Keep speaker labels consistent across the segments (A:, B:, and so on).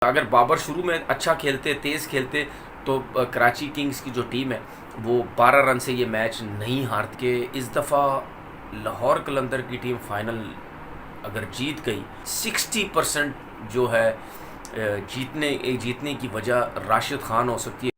A: अगर बाबर शुरू में अच्छा खेलते, तेज़ खेलते, तो कराची किंग्स की जो टीम है वो 12 रन से ये मैच नहीं हारती। कि इस दफ़ा लाहौर कलंदर की टीम फाइनल अगर जीत गई, 60% जो है जीतने की वजह राशिद खान हो सकती है।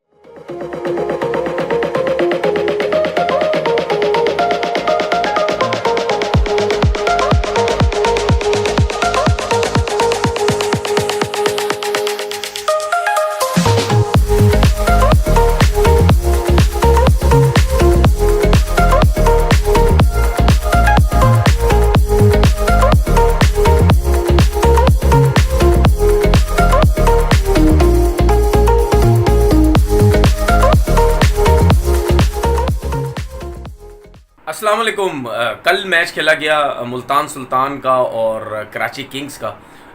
A: अस्सलाम वालेकुम। कल मैच खेला गया मुल्तान सुल्तान का और कराची किंग्स का।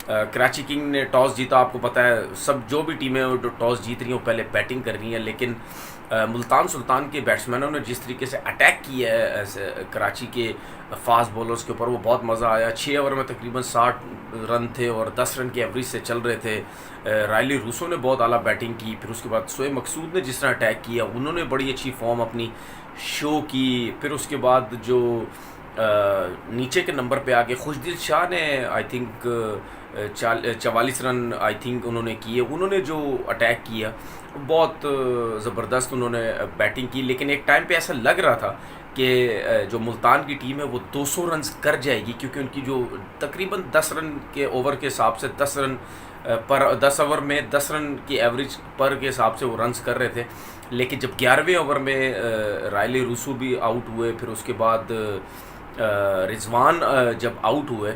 A: कराची किंग ने टॉस जीता। आपको पता है सब जो भी टीमें जो टॉस जीत रही हैं वो पहले बैटिंग कर रही हैं, लेकिन मुल्तान सुल्तान के बैट्समैनों ने जिस तरीके से अटैक किया है कराची के फास्ट बॉलर्स के ऊपर, वो बहुत मज़ा आया। 6 ओवर में तकरीबन 60 रन थे और 10 रन के एवरेज से चल रहे थे। रायली रूसो ने बहुत आला बैटिंग की। फिर उसके बाद शोएब मकसूद ने जिस तरह अटैक किया, उन्होंने बड़ी अच्छी फॉर्म अपनी शो की। फिर उसके बाद जो नीचे के नंबर पे आके खुशदिल शाह ने I think 44 run I think उन्होंने किए। उन्होंने जो अटैक किया बहुत ज़बरदस्त उन्होंने बैटिंग की, लेकिन एक टाइम पे ऐसा लग रहा था कि जो मुल्तान की टीम है वो 200 रन कर जाएगी, क्योंकि उनकी जो तकरीबन 10 रन के ओवर के हिसाब से 10 रन पर 10 ओवर में 10 रन की एवरेज पर के हिसाब से वो रन्स कर रहे थे। लेकिन जब 11वें ओवर में रायली रूसू भी आउट हुए, फिर उसके बाद रिजवान जब आउट हुए,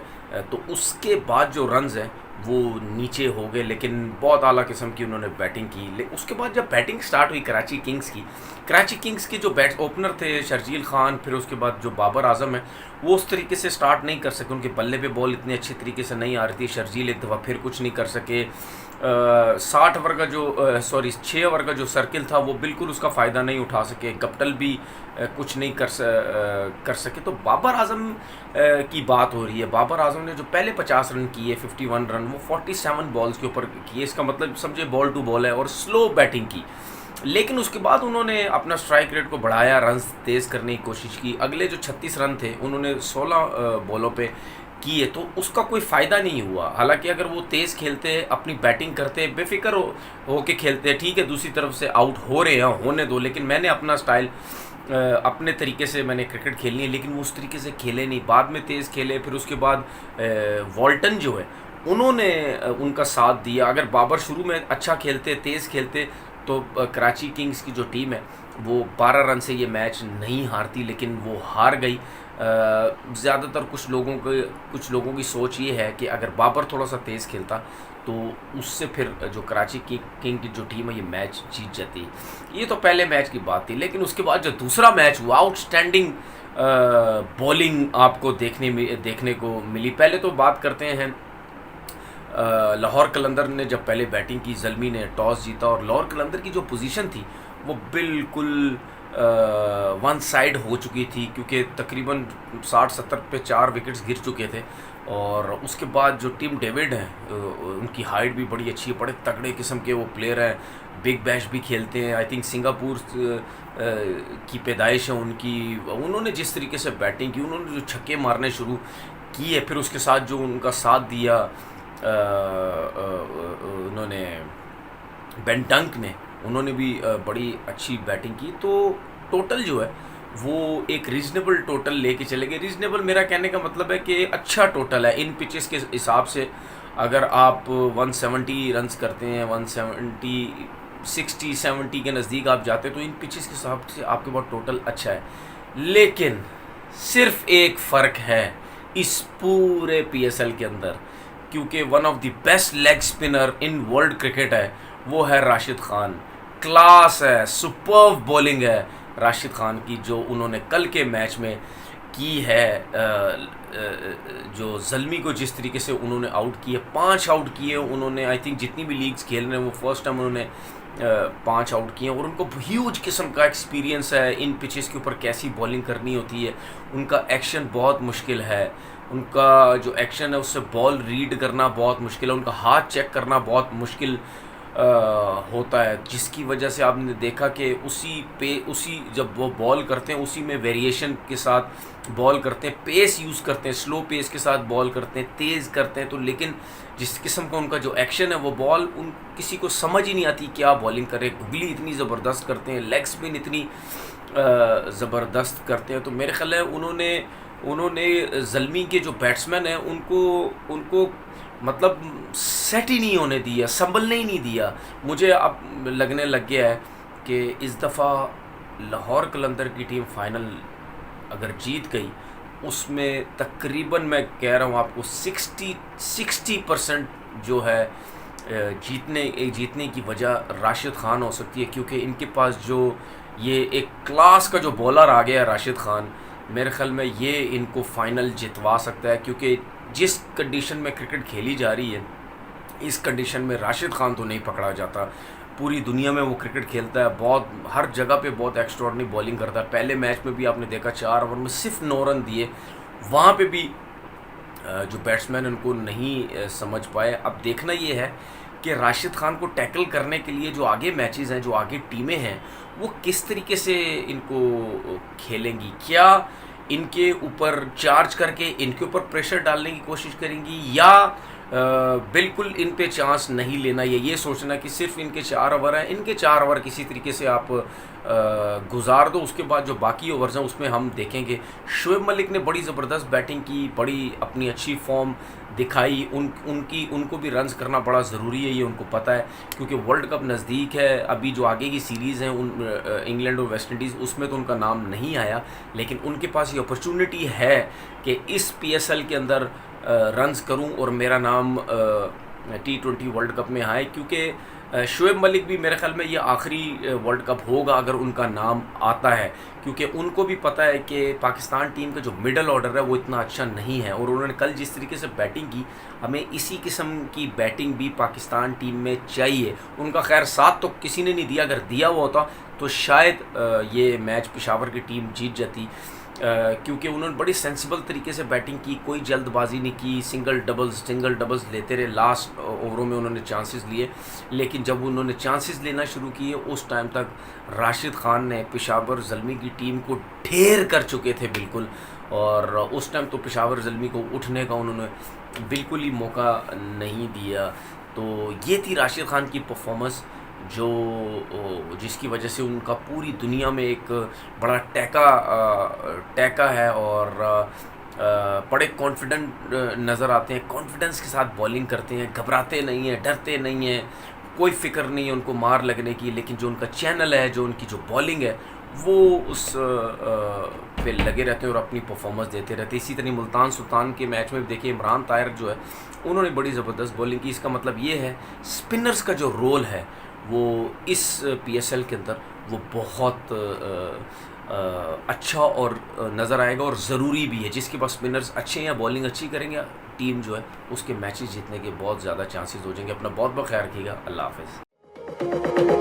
A: तो उसके बाद जो रन्स हैं वो नीचे हो गए। लेकिन बहुत आला किस्म की उन्होंने बैटिंग की। उसके बाद जब बैटिंग स्टार्ट हुई कराची किंग्स के जो बैट ओपनर थे शर्जील खान, फिर उसके बाद जो बाबर आजम है, वो उस तरीके से स्टार्ट नहीं कर सके। उनके बल्ले पे बॉल इतनी अच्छी तरीके से नहीं आ रही थी। शर्जील एक दफ़ा फिर कुछ नहीं कर सके। 60 ओवर का जो 6 ओवर का जो सर्किल था वो बिल्कुल उसका फ़ायदा नहीं उठा सके। गप्टल भी कुछ नहीं कर सके। तो बाबर आजम की बात हो रही है। बाबर आजम ने जो पहले 50 रन किए, 51 रन, वो 47 बॉल्स के ऊपर किए। इसका मतलब समझे बॉल टू बॉल है और स्लो बैटिंग की। लेकिन उसके बाद उन्होंने अपना स्ट्राइक रेट को बढ़ाया, रन तेज़ करने की कोशिश की। अगले जो 36 रन थे उन्होंने 16 बॉलों पे किए, तो उसका कोई फ़ायदा नहीं हुआ। हालांकि अगर वो तेज़ खेलते, अपनी बैटिंग करते, बेफिक्र हो के खेलते, ठीक है दूसरी तरफ से आउट हो रहे हैं होने दो, लेकिन मैंने अपना स्टाइल अपने तरीके से मैंने क्रिकेट खेलनी है, लेकिन वो उस तरीके से खेले नहीं। बाद में तेज़ खेले। फिर उसके बाद वॉल्टन जो है उन्होंने उनका साथ दिया। अगर बाबर शुरू में अच्छा खेलते, तेज़ खेलते, तो कराची किंग्स की जो टीम है वो 12 रन से ये मैच नहीं हारती, लेकिन वो हार गई। ज़्यादातर कुछ लोगों की सोच ये है कि अगर बाबर थोड़ा सा तेज़ खेलता तो उससे फिर जो कराची किंग की जो टीम है ये मैच जीत जाती। ये तो पहले मैच की बात थी। लेकिन उसके बाद जो दूसरा मैच हुआ, आउटस्टैंडिंग बॉलिंग आपको देखने को मिली। पहले तो बात करते हैं लाहौर कलंदर ने जब पहले बैटिंग की, ज़ल्मी ने टॉस जीता और लाहौर कलंदर की जो पोजीशन थी वो बिल्कुल वन साइड हो चुकी थी, क्योंकि तकरीबन 60-70 पे 4 विकेट्स गिर चुके थे। और उसके बाद जो टीम डेविड हैं उनकी हाइट भी बड़ी अच्छी है, बड़े तगड़े किस्म के वो प्लेयर हैं, बिग बैश भी खेलते हैं। आई थिंक सिंगापुर की पैदाइश है उनकी। उन्होंने जिस तरीके से बैटिंग की, उन्होंने जो छक्के मारने शुरू किए, फिर उसके साथ जो उनका साथ दिया उन्होंने बेन डंक ने, उन्होंने भी बड़ी अच्छी बैटिंग की। तो टोटल जो है वो एक रीज़नेबल टोटल लेके चले गए। रीज़नेबल मेरा कहने का मतलब है कि अच्छा टोटल है इन पिचेस के हिसाब से। अगर आप 170 रन्स करते हैं, 170 60-70 के नज़दीक आप जाते हैं, तो इन पिचेस के हिसाब से आपके पास टोटल अच्छा है। लेकिन सिर्फ एक फ़र्क है इस पूरे PSL के अंदर, क्योंकि one of the best leg spinner in world cricket है, वो है राशिद खान। क्लास है, सुपर्ब बॉलिंग है राशिद खान की, जो उन्होंने कल के मैच में की है। जो ज़ल्मी को जिस तरीके से उन्होंने आउट किए, 5 आउट किए उन्होंने। आई थिंक जितनी भी लीग्स खेल रहे हैं वो फर्स्ट टाइम उन्होंने 5 आउट किए, और उनको ह्यूज किस्म का एक्सपीरियंस है इन पिचेस के ऊपर कैसी बॉलिंग करनी होती है। उनका एक्शन बहुत मुश्किल है। उनका जो एक्शन है उससे बॉल रीड करना बहुत मुश्किल है, उनका हाथ चेक करना बहुत मुश्किल होता है, जिसकी वजह से आपने देखा कि उसी जब वो बॉल करते हैं उसी में वेरिएशन के साथ बॉल करते हैं, पेस यूज़ करते हैं, स्लो पेस के साथ बॉल करते हैं, तेज़ करते हैं, तो लेकिन जिस किस्म का उनका जो एक्शन है वो बॉल उन किसी को समझ ही नहीं आती क्या बॉलिंग करे, गुगली इतनी ज़बरदस्त करते हैं, लेग स्पिन इतनी ज़बरदस्त करते हैं। तो मेरे ख्याल है उन्होंने ज़ल्मी के जो बैट्समैन हैं उनको मतलब सेट ही नहीं होने दिया, संभलने ही नहीं दिया। मुझे अब लगने लग गया है कि इस दफ़ा लाहौर कलंदर की टीम फाइनल अगर जीत गई, उसमें तकरीबन मैं कह रहा हूँ आपको 60% जो है जीतने की वजह राशिद ख़ान हो सकती है, क्योंकि इनके पास जो ये एक क्लास का जो बॉलर आ गया है राशिद ख़ान, मेरे ख्याल में ये इनको फ़ाइनल जितवा सकता है। क्योंकि जिस कंडीशन में क्रिकेट खेली जा रही है, इस कंडीशन में राशिद ख़ान तो नहीं पकड़ा जाता। पूरी दुनिया में वो क्रिकेट खेलता है, बहुत हर जगह पे बहुत एक्स्ट्राऑर्डिनरी बॉलिंग करता है। पहले मैच में भी आपने देखा 4 ओवर में सिर्फ 9 रन दिए, वहाँ पे भी जो बैट्समैन उनको नहीं समझ पाए। अब देखना ये है कि राशिद ख़ान को टैकल करने के लिए जो आगे मैचेस हैं, जो आगे टीमें हैं, वो किस तरीके से इनको खेलेंगी। क्या इनके ऊपर चार्ज करके इनके ऊपर प्रेशर डालने की कोशिश करेंगी, या बिल्कुल इन पे चांस नहीं लेना, ये सोचना कि सिर्फ इनके 4 ओवर हैं, इनके 4 ओवर किसी तरीके से आप गुजार दो, उसके बाद जो बाकी ओवर्स हैं उसमें हम देखेंगे। शोएब मलिक ने बड़ी ज़बरदस्त बैटिंग की, बड़ी अपनी अच्छी फॉर्म दिखाई, उनको भी रन्स करना बड़ा ज़रूरी है, ये उनको पता है, क्योंकि वर्ल्ड कप नज़दीक है। अभी जो आगे की सीरीज़ हैं इंग्लैंड और वेस्ट इंडीज़, उसमें तो उनका नाम नहीं आया, लेकिन उनके पास ये अपॉर्चुनिटी है कि इस PSL के अंदर रन्स करूं और मेरा नाम T20 वर्ल्ड कप में आए, क्योंकि शोएब मलिक भी मेरे ख्याल में ये आखिरी वर्ल्ड कप होगा अगर उनका नाम आता है, क्योंकि उनको भी पता है कि पाकिस्तान टीम का जो मिडल ऑर्डर है वो इतना अच्छा नहीं है, और उन्होंने कल जिस तरीके से बैटिंग की, हमें इसी किस्म की बैटिंग भी पाकिस्तान टीम में चाहिए। उनका खैर साथ तो किसी ने नहीं दिया, अगर दिया हुआ होता तो शायद ये मैच पेशावर की टीम जीत जाती, क्योंकि उन्होंने बड़ी सेंसिबल तरीके से बैटिंग की, कोई जल्दबाजी नहीं की, सिंगल डबल्स लेते रहे। लास्ट ओवरों में उन्होंने चांसेस लिए, लेकिन जब उन्होंने चांसेस लेना शुरू किए उस टाइम तक राशिद ख़ान ने पेशावर ज़ल्मी की टीम को ढेर कर चुके थे बिल्कुल, और उस टाइम तो पेशावर ज़ल्मी को उठने का उन्होंने बिल्कुल ही मौका नहीं दिया। तो ये थी राशिद ख़ान की परफॉर्मेंस, जिसकी वजह से उनका पूरी दुनिया में एक बड़ा टैका है, और बड़े कॉन्फिडेंट नज़र आते हैं, कॉन्फिडेंस के साथ बॉलिंग करते हैं, घबराते नहीं हैं, डरते नहीं हैं, कोई फ़िक्र नहीं है उनको मार लगने की, लेकिन जो उनका चैनल है, जो उनकी जो बॉलिंग है, वो उस पे लगे रहते हैं और अपनी परफॉर्मेंस देते रहते हैं। इसी तरह मुल्तान सुल्तान के मैच में भी देखिए, इमरान ताहिर जो है उन्होंने बड़ी ज़बरदस्त बॉलिंग की। इसका मतलब ये है स्पिनर्स का जो रोल है वो इस PSL के अंदर वो बहुत अच्छा और नज़र आएगा, और ज़रूरी भी है। जिसके पास स्पिनर्स अच्छे हैं या बॉलिंग अच्छी करेंगे, टीम जो है उसके मैचेस जीतने के बहुत ज़्यादा चांसेस हो जाएंगे। अपना बहुत बहुत ख्याल रखिएगा। अल्लाह हाफ़िज़।